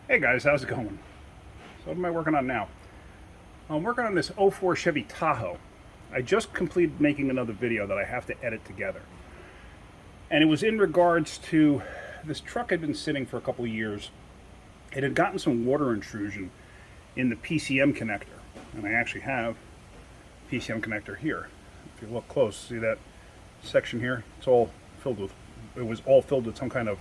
Hey guys, how's it going? So what am I working on now? I'm working on this '04 Chevy Tahoe. I just completed making another video that I have to edit together. And it was in regards to this truck had been sitting for a couple of years. It had gotten some water intrusion in the PCM connector. And I actually have a PCM connector here. If you look close, see that section here? It's all filled with, it was all filled with some kind of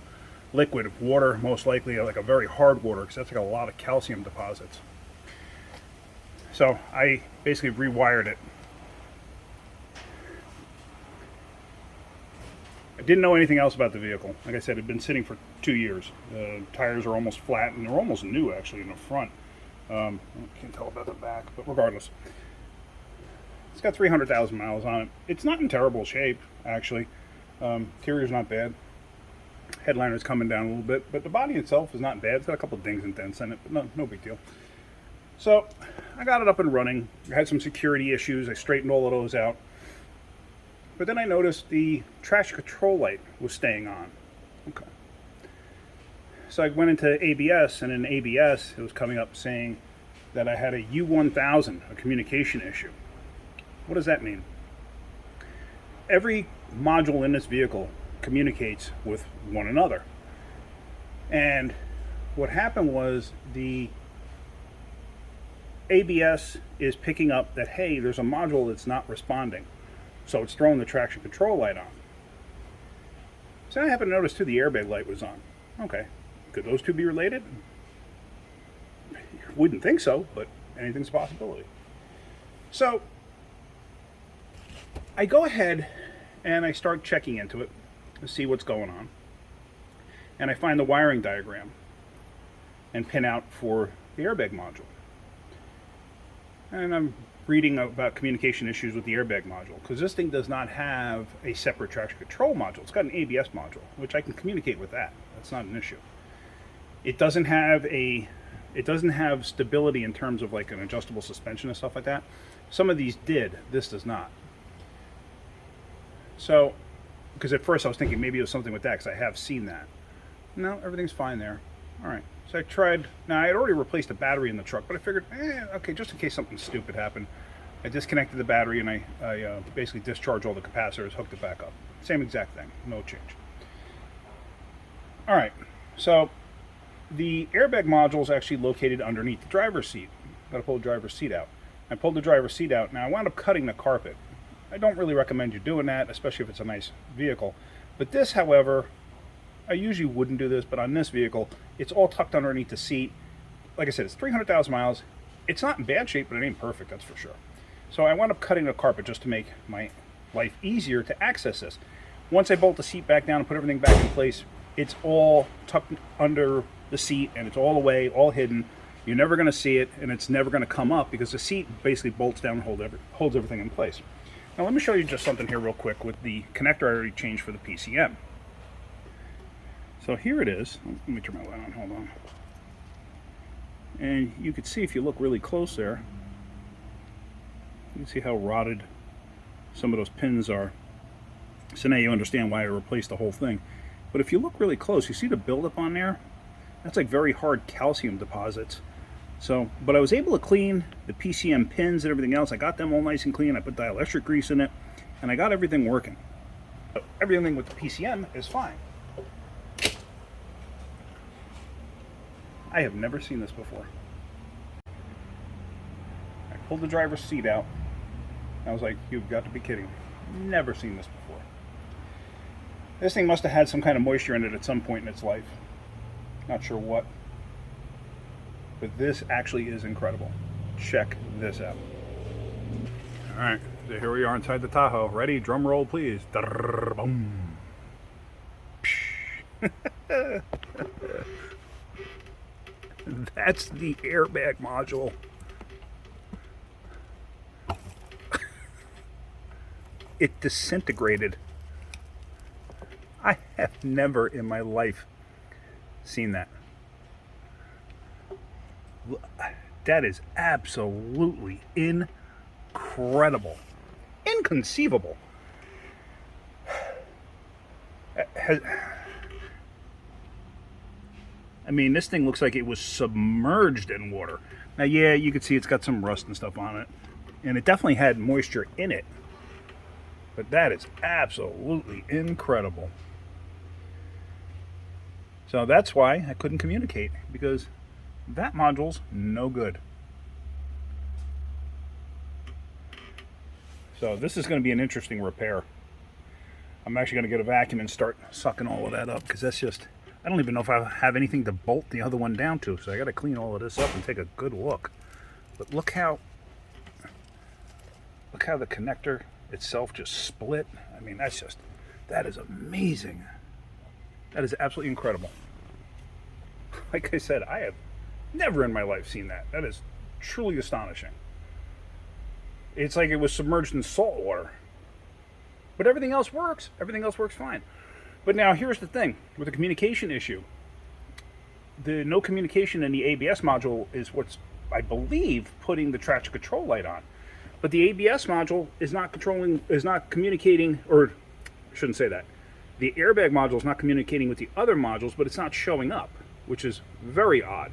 liquid water, most likely like a very hard water, because that's like a lot of calcium deposits. So I basically rewired it. I didn't know anything else about the vehicle. Like I said, it had been sitting for 2 years. The tires are almost flat, and they're almost new actually in the front. I can't tell about the back, but regardless. It's got 300,000 miles on it. It's not in terrible shape, actually. Interior's not bad. Headliner's coming down a little bit, but the body itself is not bad. It's got a couple of dings and dents in it, but no big deal. So I got it up and running. I had some security issues. I straightened all of those out. But then I noticed the traction control light was staying on. Okay. So I went into ABS, and in ABS it was coming up saying that I had a U1000, a communication issue. What does that mean? Every module in this vehicle communicates with one another. And what happened was the ABS is picking up that, hey, there's a module that's not responding. So it's throwing the traction control light on. So I happened to notice too the airbag light was on. Okay, could those two be related? Wouldn't think so, but anything's a possibility. So I go ahead and I start checking into it to see what's going on. And I find the wiring diagram and pin out for the airbag module. And I'm reading about communication issues with the airbag module, because this thing does not have a separate traction control module. It's got an ABS module, which I can communicate with that. That's not an issue. It doesn't have stability in terms of like an adjustable suspension and stuff like that. Some of these did, this does not. So, because at first I was thinking maybe it was something with that, because I have seen that. No, everything's fine there. All right. So I tried. Now I had already replaced a battery in the truck, but I figured, okay, just in case something stupid happened, I disconnected the battery and I basically discharged all the capacitors, hooked it back up. Same exact thing, no change. All right. So the airbag module is actually located underneath the driver's seat. Got to pull the driver's seat out. I pulled the driver's seat out. Now I wound up cutting the carpet. I don't really recommend you doing that, especially if it's a nice vehicle. But this, however, I usually wouldn't do this, but on this vehicle, it's all tucked underneath the seat. Like I said, it's 300,000 miles. It's not in bad shape, but it ain't perfect, that's for sure. So I wound up cutting the carpet just to make my life easier to access this. Once I bolt the seat back down and put everything back in place, it's all tucked under the seat, and it's all away, all hidden. You're never going to see it, and it's never going to come up because the seat basically bolts down and holds everything in place. Now let me show you just something here real quick with the connector I already changed for the PCM. So here it is. Let me turn my light on, hold on. And you can see if you look really close there, you can see how rotted some of those pins are. So now you understand why I replaced the whole thing. But if you look really close, you see the buildup on there? That's like very hard calcium deposits. So, but I was able to clean the PCM pins and everything else. I got them all nice and clean. I put dielectric grease in it, and I got everything working. So everything with the PCM is fine. I have never seen this before. I pulled the driver's seat out. I was like, you've got to be kidding. Never seen this before. This thing must have had some kind of moisture in it at some point in its life. Not sure what. But this actually is incredible. Check this out. All right, so here we are inside the Tahoe. Ready? Drum roll, please. Boom. That's the airbag module. It disintegrated. I have never in my life seen that. That is absolutely incredible. Inconceivable. I mean, this thing looks like it was submerged in water. Now, yeah, you can see it's got some rust and stuff on it, and it definitely had moisture in it. But that is absolutely incredible. So that's why I couldn't communicate, because that module's no good. So this is going to be an interesting repair. I'm actually going to get a vacuum and start sucking all of that up, because that's just, I don't even know if I have anything to bolt the other one down to, so I got to clean all of this up and take a good look. But look how the connector itself just split. I mean, that is amazing. That is absolutely incredible. Like I said, I have never in my life seen that. That is truly astonishing. It's like it was submerged in salt water. But everything else works. Everything else works fine. But now here's the thing with the communication issue. The no communication in the ABS module is what's, I believe, putting the traction control light on. But the ABS module is not communicating, or I shouldn't say that. The airbag module is not communicating with the other modules, but it's not showing up, which is very odd.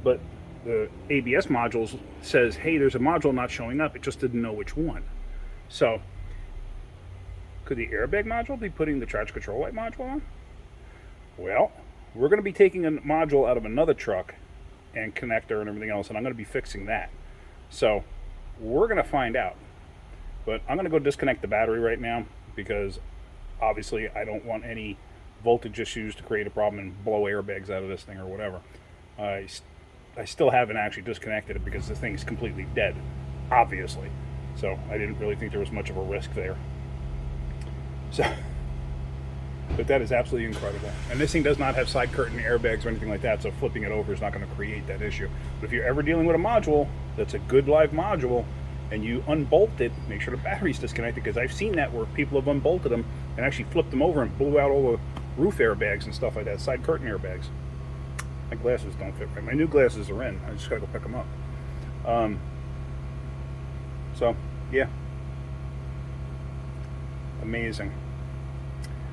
But the ABS module says, hey, there's a module not showing up. It just didn't know which one. So could the airbag module be putting the traction control light module on? Well, we're going to be taking a module out of another truck and connector and everything else, and I'm going to be fixing that. So we're going to find out. But I'm going to go disconnect the battery right now, because obviously I don't want any voltage issues to create a problem and blow airbags out of this thing or whatever. I still haven't actually disconnected it because this thing is completely dead, obviously. So I didn't really think there was much of a risk there. So, but that is absolutely incredible. And this thing does not have side curtain airbags or anything like that, so flipping it over is not going to create that issue. But if you're ever dealing with a module that's a good live module and you unbolt it, make sure the battery's disconnected, because I've seen that where people have unbolted them and actually flipped them over and blew out all the roof airbags and stuff like that, side curtain airbags. My glasses don't fit right. My new glasses are in. I just gotta go pick them up. So, yeah. Amazing.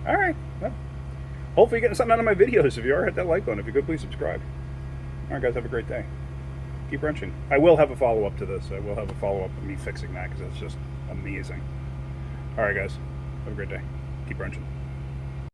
Alright, well, hopefully you're getting something out of my videos. If you are, hit that like button. If you could, please subscribe. Alright guys, have a great day. Keep wrenching. I will have a follow-up to this. I will have a follow-up of me fixing that, because it's just amazing. Alright guys, have a great day. Keep wrenching.